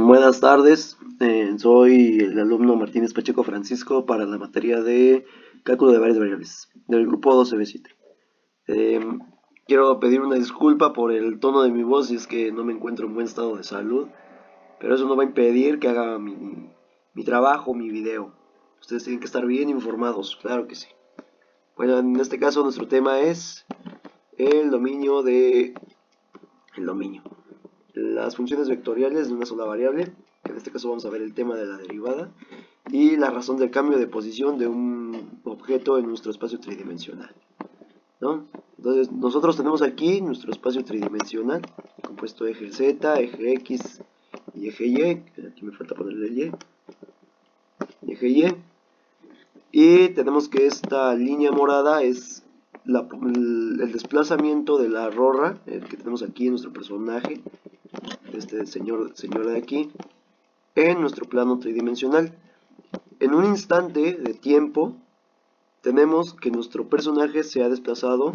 Buenas tardes, soy el alumno Martínez Pacheco Francisco para la materia de cálculo de varias variables del grupo 12B7. Eh, Quiero pedir una disculpa por el tono de mi voz y es que no me encuentro en buen estado de salud, pero eso no va a impedir que haga mi trabajo, mi video. Ustedes tienen que estar bien informados, claro que sí. Bueno, en este caso nuestro tema es el dominio el dominio. Las funciones vectoriales de una sola variable, que en este caso vamos a ver el tema de la derivada, y la razón del cambio de posición de un objeto en nuestro espacio tridimensional, ¿no? Entonces nosotros tenemos aquí nuestro espacio tridimensional, compuesto de eje Z, eje X y eje Y, aquí me falta ponerle el eje Y, y tenemos que esta línea morada es el desplazamiento de la rorra, el que tenemos aquí en nuestro personaje, este señor de aquí, en nuestro plano tridimensional. En un instante de tiempo tenemos que nuestro personaje se ha desplazado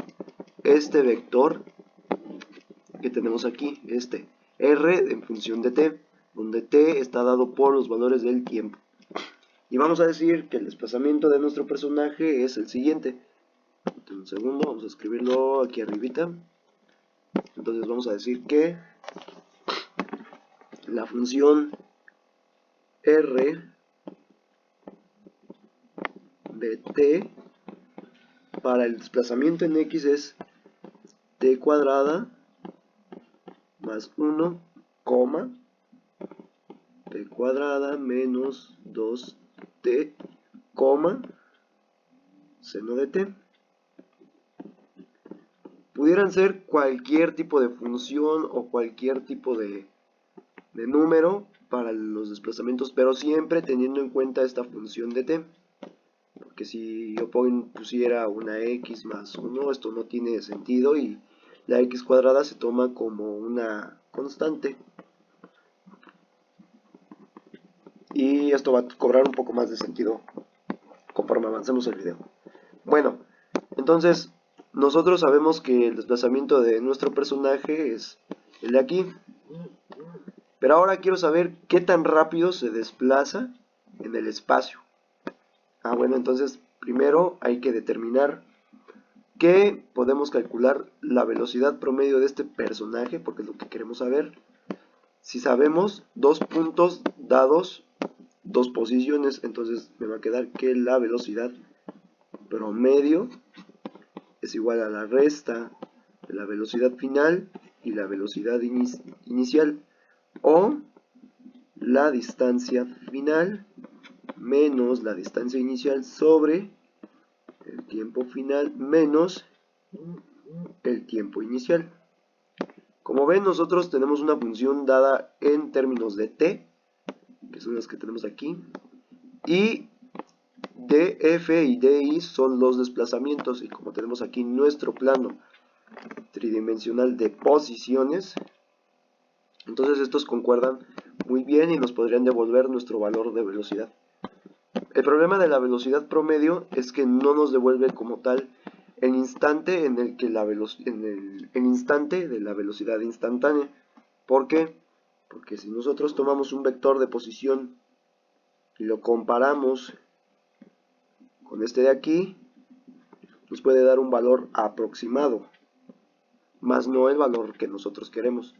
este vector que tenemos aquí, este r en función de t, donde t está dado por los valores del tiempo. Y vamos a decir que el desplazamiento de nuestro personaje es el siguiente. Un segundo, vamos a escribirlo aquí arribita. Entonces vamos a decir que la función r de t para el desplazamiento en x es t cuadrada más 1, t cuadrada menos 2t, seno de t. Pudieran ser cualquier tipo de función o cualquier tipo de número para los desplazamientos, pero siempre teniendo en cuenta esta función de t. Porque si yo pusiera una x más 1, esto no tiene sentido y la x cuadrada se toma como una constante. Y esto va a cobrar un poco más de sentido conforme avancemos el video. Bueno, entonces nosotros sabemos que el desplazamiento de nuestro personaje es el de aquí. Pero ahora quiero saber qué tan rápido se desplaza en el espacio. Bueno, entonces primero hay que determinar que podemos calcular la velocidad promedio de este personaje, porque es lo que queremos saber. Si sabemos dos puntos dados, dos posiciones, entonces me va a quedar que la velocidad promedio es igual a la resta de la velocidad final y la velocidad inicial, o la distancia final menos la distancia inicial sobre el tiempo final menos el tiempo inicial. Como ven, nosotros tenemos una función dada en términos de t, que son las que tenemos aquí, y df y di son los desplazamientos, y como tenemos aquí nuestro plano tridimensional de posiciones, entonces estos concuerdan muy bien y nos podrían devolver nuestro valor de velocidad. El problema de la velocidad promedio es que no nos devuelve como tal el instante en el que el instante de la velocidad instantánea. ¿Por qué? Porque si nosotros tomamos un vector de posición y lo comparamos con este de aquí, nos puede dar un valor aproximado, más no el valor que nosotros queremos.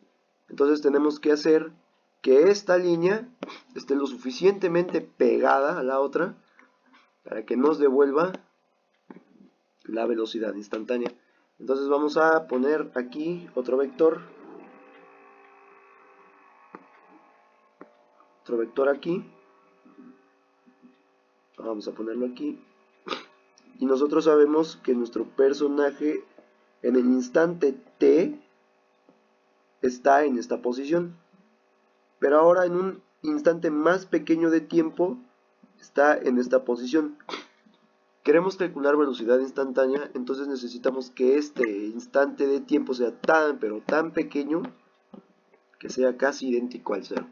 Entonces tenemos que hacer que esta línea esté lo suficientemente pegada a la otra para que nos devuelva la velocidad instantánea. Entonces vamos a poner aquí otro vector aquí, vamos a ponerlo aquí, y nosotros sabemos que nuestro personaje en el instante t está en esta posición, pero ahora en un instante más pequeño de tiempo está en esta posición. Queremos calcular velocidad instantánea, entonces necesitamos que este instante de tiempo sea tan, pero tan pequeño que sea casi idéntico al cero,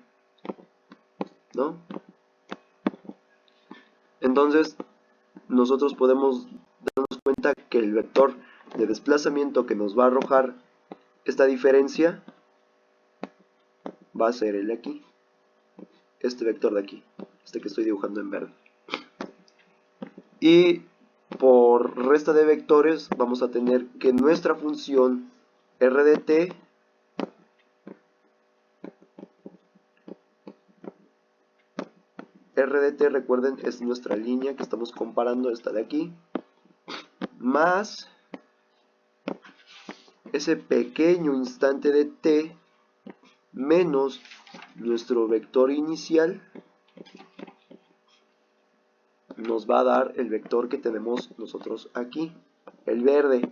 ¿no? Entonces, nosotros podemos darnos cuenta que el vector de desplazamiento que nos va a arrojar esta diferencia va a ser el de aquí. este vector de aquí, este que estoy dibujando en verde. Y por resta de vectores vamos a tener que nuestra función r de t recuerden es nuestra línea que estamos comparando, esta de aquí, más ese pequeño instante de t menos nuestro vector inicial nos va a dar el vector que tenemos nosotros aquí, el verde.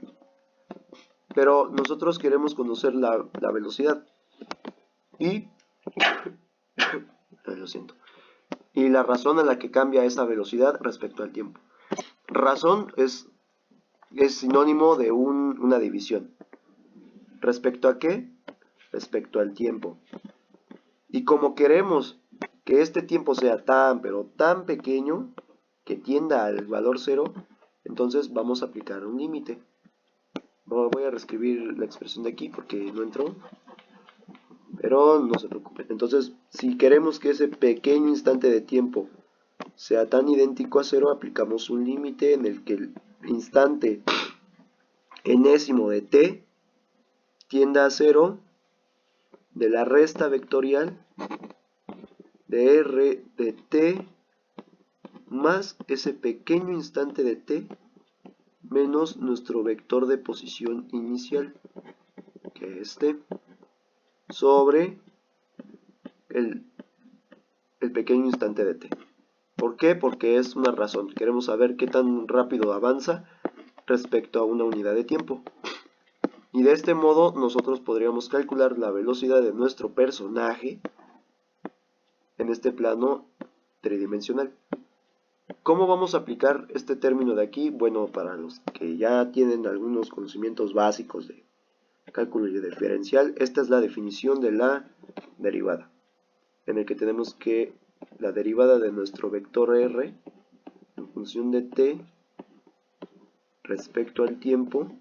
Pero nosotros queremos conocer la velocidad y lo siento, y la razón en la que cambia esa velocidad respecto al tiempo. Razón es sinónimo de una división. ¿Respecto a qué? Respecto al tiempo. Y como queremos que este tiempo sea pero tan pequeño que tienda al valor 0, entonces vamos a aplicar un límite. Voy a reescribir la expresión de aquí porque no entró, pero no se preocupen. Entonces, si queremos que ese pequeño instante de tiempo sea tan idéntico a 0, aplicamos un límite en el que el instante enésimo de t tienda a 0 de la resta vectorial de r de t más ese pequeño instante de t menos nuestro vector de posición inicial, que es t, sobre el pequeño instante de t. ¿Por qué? Porque es una razón. Queremos saber qué tan rápido avanza respecto a una unidad de tiempo. Y de este modo nosotros podríamos calcular la velocidad de nuestro personaje en este plano tridimensional. ¿Cómo vamos a aplicar este término de aquí? Bueno, para los que ya tienen algunos conocimientos básicos de cálculo diferencial, esta es la definición de la derivada, en el que tenemos que la derivada de nuestro vector r en función de t respecto al tiempo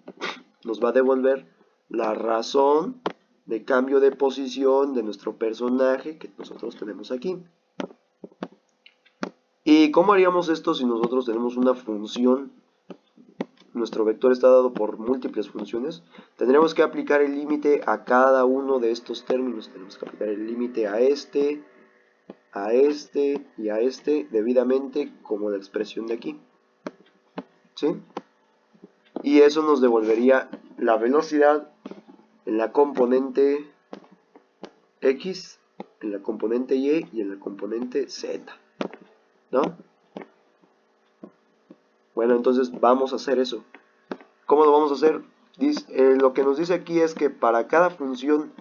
nos va a devolver la razón de cambio de posición de nuestro personaje que nosotros tenemos aquí. ¿Y cómo haríamos esto si nosotros tenemos una función? Nuestro vector está dado por múltiples funciones. Tendríamos que aplicar el límite a cada uno de estos términos. Tenemos que aplicar el límite a este y a este debidamente como la expresión de aquí. ¿Sí? Y eso nos devolvería la velocidad en la componente X, en la componente Y y en la componente Z. ¿No? Bueno, entonces vamos a hacer eso. ¿Cómo lo vamos a hacer? Lo que nos dice aquí es que para cada función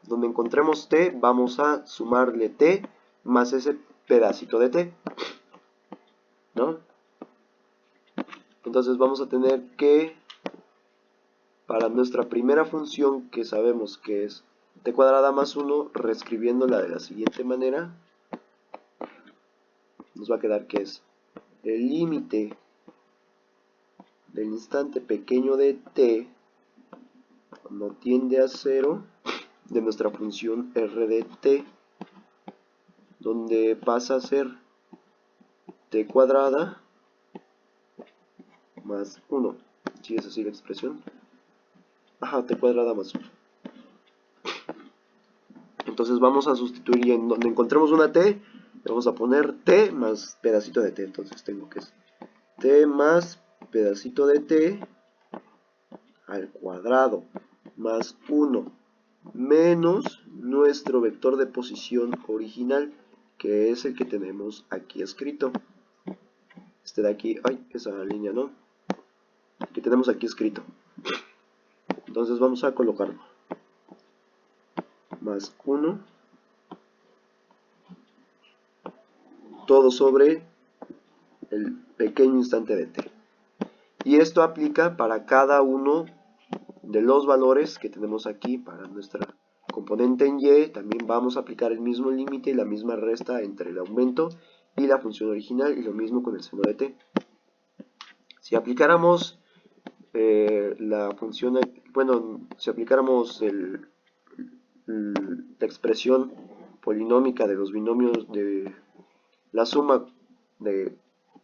donde encontremos t, vamos a sumarle t más ese pedacito de t. ¿No? Entonces vamos a tener que, para nuestra primera función, que sabemos que es t cuadrada más 1, reescribiéndola de la siguiente manera, nos va a quedar que es el límite del instante pequeño de t cuando tiende a 0 de nuestra función r de t, donde pasa a ser t cuadrada más 1. ¿Sí es así la expresión? Ajá, t cuadrada más 1. Entonces vamos a sustituir, y en donde encontremos una t, le vamos a poner t más pedacito de t. Entonces tengo que es t más pedacito de t al cuadrado más 1 menos nuestro vector de posición original, que es el que tenemos aquí escrito. Este de aquí, ay, esa línea no, que tenemos aquí escrito. Entonces vamos a colocarlo. Más 1, todo sobre el pequeño instante de t. Y esto aplica para cada uno de los valores que tenemos aquí para nuestra componente en y. También vamos a aplicar el mismo límite y la misma resta entre el aumento y la función original, y lo mismo con el seno de t. Si aplicáramos la función, bueno, si aplicáramos la expresión polinómica de los binomios de la suma de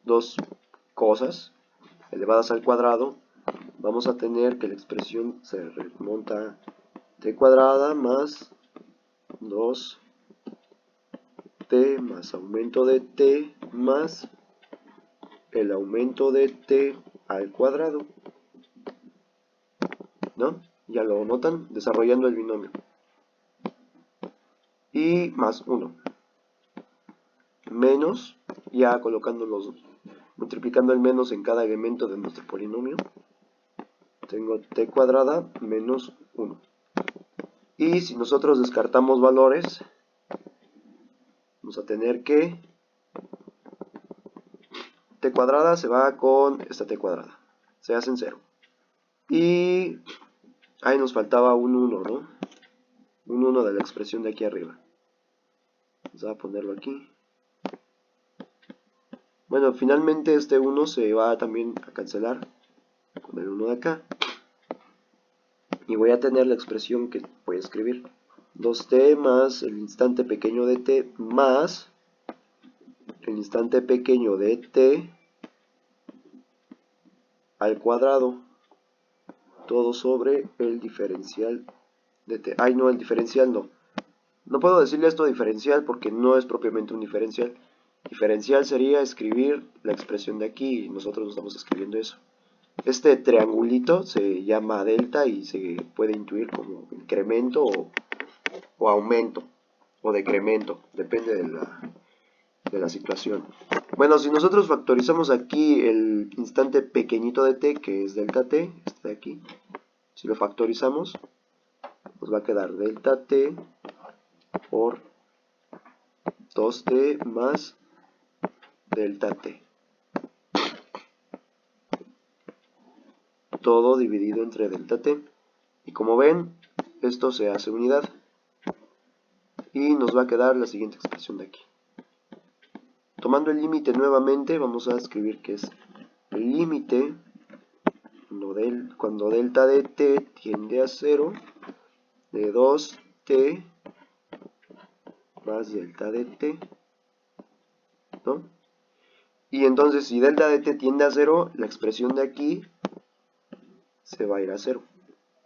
dos cosas elevadas al cuadrado, vamos a tener que la expresión se remonta a t cuadrada más 2t más aumento de t más el aumento de t al cuadrado, ¿no? Ya lo notan, desarrollando el binomio. Y más 1. Menos, ya colocando multiplicando el menos en cada elemento de nuestro polinomio. Tengo t cuadrada menos 1. Y si nosotros descartamos valores, vamos a tener que t cuadrada se va con esta t cuadrada. Se hacen 0. Y ahí nos faltaba un 1, ¿no? Un 1 de la expresión de aquí arriba. Vamos a ponerlo aquí. Bueno, finalmente este 1 se va también a cancelar con el 1 de acá. Y voy a tener la expresión que voy a escribir. 2t más el instante pequeño de t más el instante pequeño de t al cuadrado. Todo sobre el diferencial de t. Ay, no, el diferencial no. No puedo decirle esto diferencial porque no es propiamente un diferencial. Diferencial sería escribir la expresión de aquí y nosotros estamos escribiendo eso. Este triangulito se llama delta y se puede intuir como incremento o aumento o decremento, depende de la situación. Bueno, si nosotros factorizamos aquí el instante pequeñito de t, que es delta t, este de aquí, si lo factorizamos, nos va a quedar delta t por 2t más delta t. Todo dividido entre delta t. Y como ven, esto se hace unidad. Y nos va a quedar la siguiente expresión de aquí. Tomando el límite nuevamente, vamos a escribir que es el límite cuando delta de t tiende a 0 de 2t más delta de t, ¿no? Y entonces si delta de t tiende a 0, la expresión de aquí se va a ir a 0.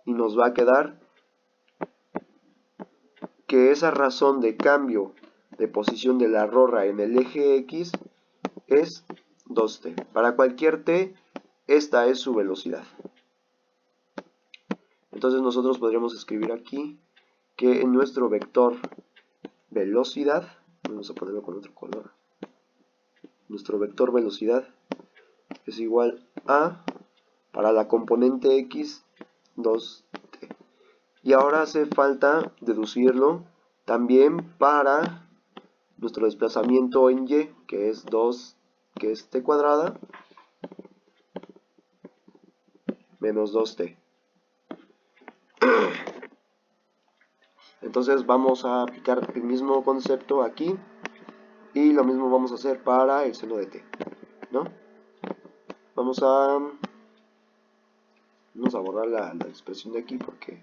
Y nos va a quedar que esa razón de cambio de posición de la rorra en el eje X es 2t. Para cualquier t, esta es su velocidad. Entonces nosotros podríamos escribir aquí que en nuestro vector velocidad, vamos a ponerlo con otro color, nuestro vector velocidad es igual a, para la componente X, 2t. Y ahora hace falta deducirlo también para nuestro desplazamiento en Y, que es t cuadrada menos 2t. Entonces vamos a aplicar el mismo concepto aquí y lo mismo vamos a hacer para el seno de t, ¿no? Vamos a borrar la expresión de aquí porque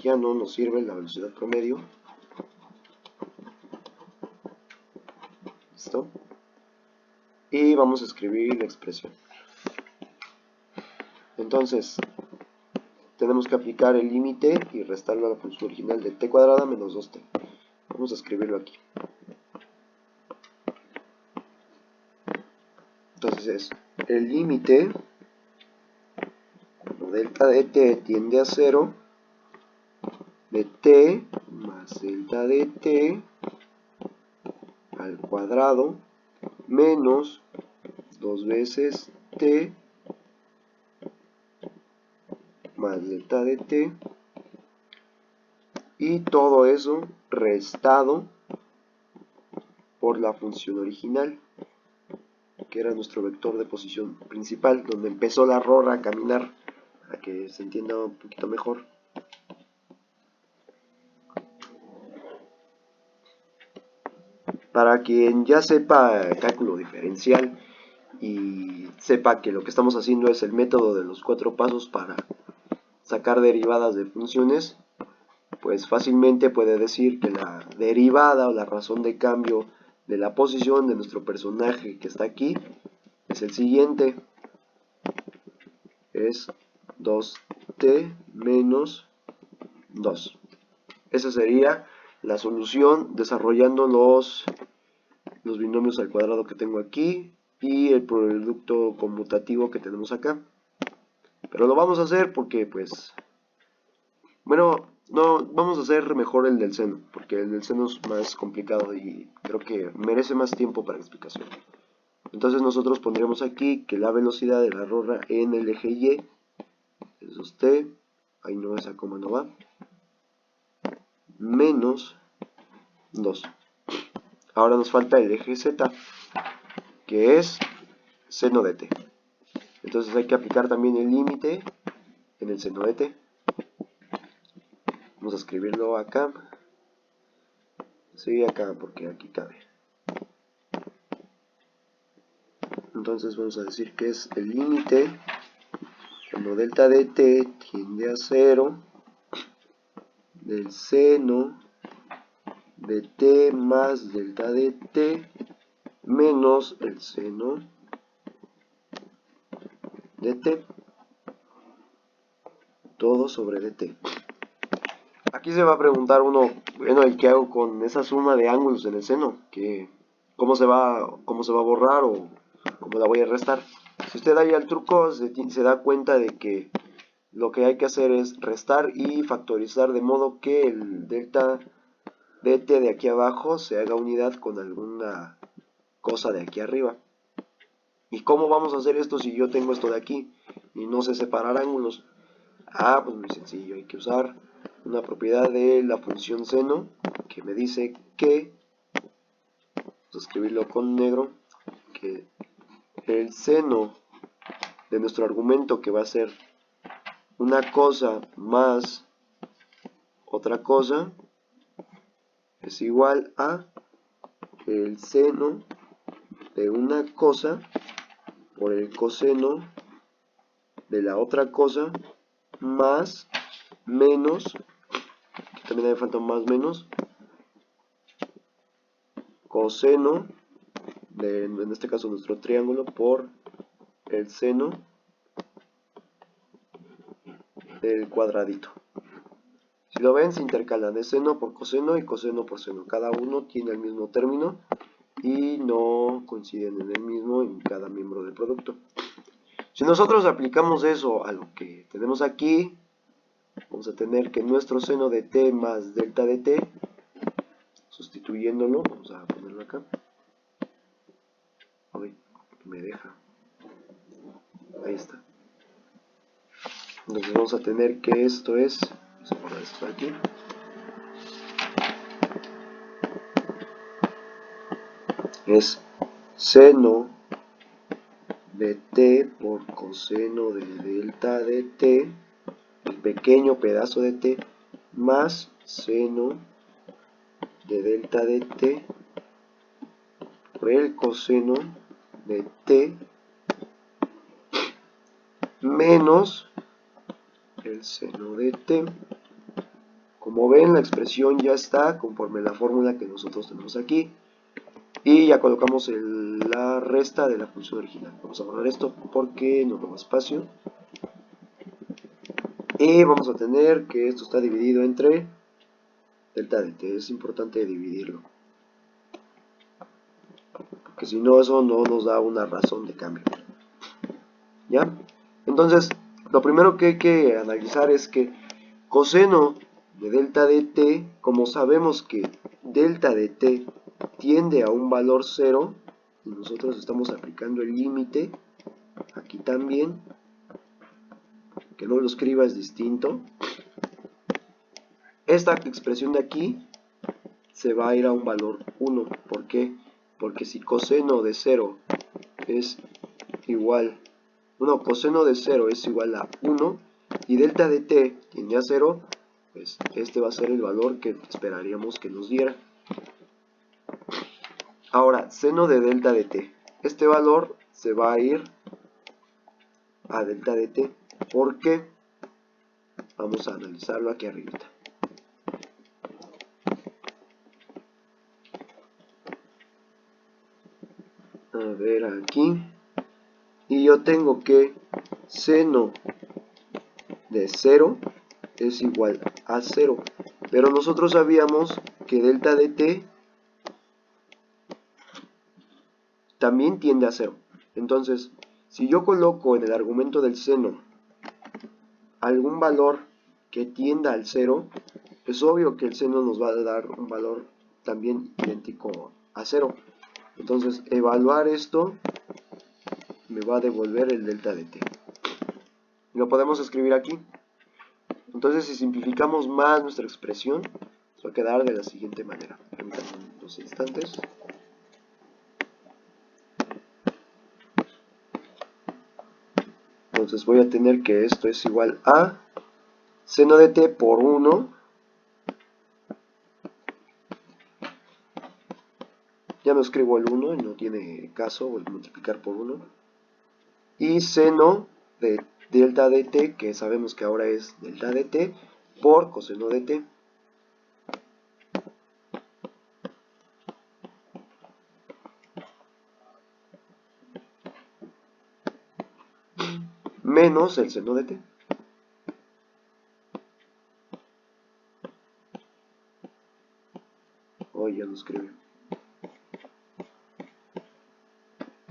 ya no nos sirve la velocidad promedio. ¿Listo? Y vamos a escribir la expresión. Entonces, tenemos que aplicar el límite y restarlo a la función original de t cuadrada menos 2t. Vamos a escribirlo aquí. Entonces es el límite cuando delta de t tiende a 0 de t más delta de t al cuadrado menos 2 veces t más delta de t y todo eso restado por la función original, que era nuestro vector de posición principal, donde empezó la rorra a caminar, para que se entienda un poquito mejor. Para quien ya sepa cálculo diferencial y sepa que lo que estamos haciendo es el método de los 4 pasos para sacar derivadas de funciones, pues fácilmente puede decir que la derivada o la razón de cambio de la posición de nuestro personaje que está aquí es el siguiente. Es 2t menos 2. Esa sería la solución desarrollando los binomios al cuadrado que tengo aquí y el producto conmutativo que tenemos acá. Pero lo vamos a hacer porque, pues, bueno, no, vamos a hacer mejor el del seno, porque el del seno es más complicado y creo que merece más tiempo para explicación. Entonces nosotros pondremos aquí que la velocidad de la rola en el eje Y es 2t, ahí no, esa coma no va, menos 2. Ahora nos falta el eje Z, que es seno de t. Entonces hay que aplicar también el límite en el seno de t. Vamos a escribirlo acá. Sí, acá, porque aquí cabe. Entonces vamos a decir que es el límite cuando delta de t tiende a 0 del seno de t más delta de t menos el seno de t, todo sobre dt. Aquí se va a preguntar uno, bueno, ¿y qué hago con esa suma de ángulos en el seno? ¿Cómo se va a borrar o cómo la voy a restar? Si usted da ya el truco, se da cuenta de que lo que hay que hacer es restar y factorizar de modo que el delta dt de aquí abajo se haga unidad con alguna cosa de aquí arriba. ¿Y cómo vamos a hacer esto si yo tengo esto de aquí y no sé separar ángulos? Ah, pues muy sencillo, hay que usar una propiedad de la función seno que me dice que, vamos a escribirlo con negro, que el seno de nuestro argumento, que va a ser una cosa más otra cosa, es igual a el seno de una cosa por el coseno de la otra cosa más menos, que también me falta más menos, coseno de, en este caso, nuestro triángulo por el seno del cuadradito. Si lo ven, se intercalan de seno por coseno y coseno por seno. Cada uno tiene el mismo término y no coinciden en el mismo en cada miembro del producto. Si nosotros aplicamos eso a lo que tenemos aquí, vamos a tener que nuestro seno de t más delta de t, sustituyéndolo, vamos a ponerlo acá. Ay, me deja. Ahí está. Entonces vamos a tener que esto es, vamos a poner esto aquí, es seno de t por coseno de delta de t, el pequeño pedazo de t, más seno de delta de t por el coseno de t menos el seno de t. Como ven, la expresión ya está conforme la fórmula que nosotros tenemos aquí. Y ya colocamos la resta de la función original. Vamos a borrar esto porque no toma espacio. Y vamos a tener que esto está dividido entre delta de t. Es importante dividirlo, porque si no, eso no nos da una razón de cambio. ¿Ya? Entonces, lo primero que hay que analizar es que coseno de delta de t, como sabemos que delta de t tiende a un valor 0, y nosotros estamos aplicando el límite, aquí también, que no lo escriba es distinto, esta expresión de aquí se va a ir a un valor 1. ¿Por qué? Porque si coseno de 0 es igual, coseno de 0 es igual a 1 y delta de t tiende a 0, pues este va a ser el valor que esperaríamos que nos diera. Ahora, seno de delta de t. Este valor se va a ir a delta de t. ¿Por qué? Vamos a analizarlo aquí arriba. ver aquí, y yo tengo que seno de 0 es igual a 0, pero nosotros sabíamos que delta de t también tiende a 0. Entonces, si yo coloco en el argumento del seno algún valor que tienda al 0, es obvio que el seno nos va a dar un valor también idéntico a 0. Entonces, evaluar esto me va a devolver el delta de t. Lo podemos escribir aquí. Entonces, si simplificamos más nuestra expresión, nos va a quedar de la siguiente manera. Permítanme unos instantes. Entonces voy a tener que esto es igual a seno de t por 1. Ya no escribo el 1 y no tiene caso, voy a multiplicar por 1. Y seno de delta de t, que sabemos que ahora es delta de t, por coseno de t. Menos el seno de t. Ya no escribe.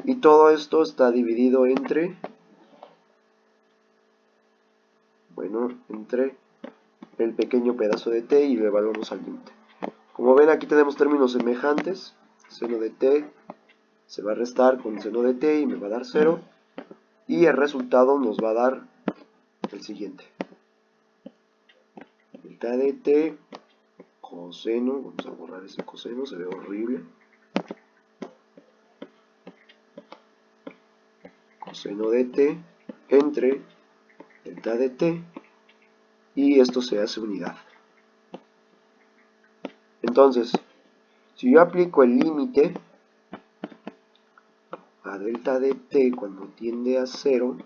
Y todo esto está dividido entre, entre el pequeño pedazo de t y lo evaluamos al límite. Como ven, aquí tenemos términos semejantes. Seno de t se va a restar con seno de t y me va a dar 0. Y el resultado nos va a dar el siguiente. Delta de t, coseno, vamos a borrar ese coseno, se ve horrible. Coseno de t entre delta de t, y esto se hace unidad. Entonces, si yo aplico el límite a delta de t cuando tiende a 0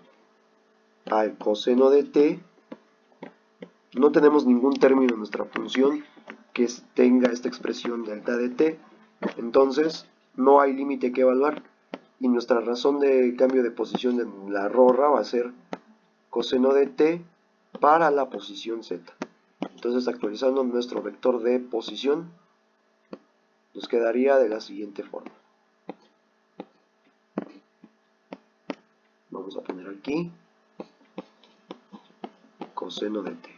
al coseno de t, no tenemos ningún término en nuestra función que tenga esta expresión delta de t, entonces no hay límite que evaluar, y nuestra razón de cambio de posición en la RORRA va a ser coseno de t para la posición z. Entonces, actualizando nuestro vector de posición, nos quedaría de la siguiente forma. Vamos a poner aquí coseno de t.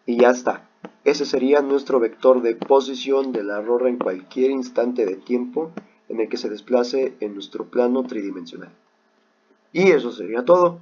Y ya está. Ese sería nuestro vector de posición de la RORRA en cualquier instante de tiempo en el que se desplace en nuestro plano tridimensional. Y eso sería todo.